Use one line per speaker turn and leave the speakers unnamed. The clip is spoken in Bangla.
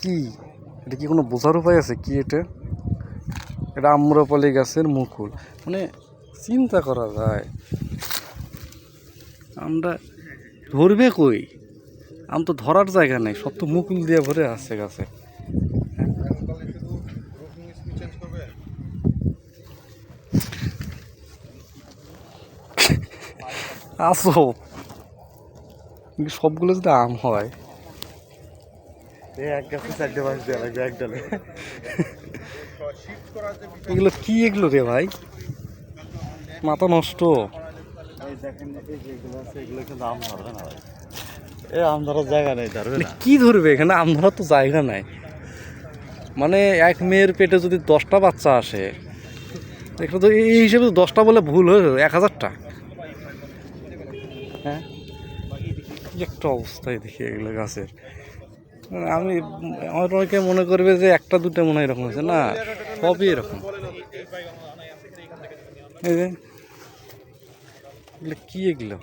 কি এটা? কি কোনো বোঝার উপায় আছে কি এটা? এটা আম্রপালি গাছের মুকুল, মানে চিন্তা করা যায়। আমরা ধরবে কই? আম তো ধরার জায়গা নেই, সব তো মুকুল দিয়ে ভরে আছে গাছে। আসো, সবগুলো যদি আম হয়,
এক গাছে 4টে বাঁশ দেওয়া লাগবে এক ডালে।
এগুলো কি এগুলো রে ভাই? মাথা নষ্ট।
এই দেখেন এই যেগুলো আছে এগুলো কিন্তু আম ধরবে না ভাই, এই আম ধরার জায়গা নেই, ধরবে না।
কি ধরবে এখানে? আম ধরার তো জায়গা নাই। মানে এক মেয়ের পেটে যদি 10টা বাচ্চা আসে, এখানে তো এই হিসেবে 10টা বলে ভুল হয়ে যাবে, 1000টা। হ্যাঁ, কি একটা অবস্থায় দেখি এগুলো গাছের। মানে আমার অনেকে মনে করবে যে একটা দুটো মনে হয় এরকম হয়েছে, না সবই এরকম। এই যে এগুলো কি এগুলো?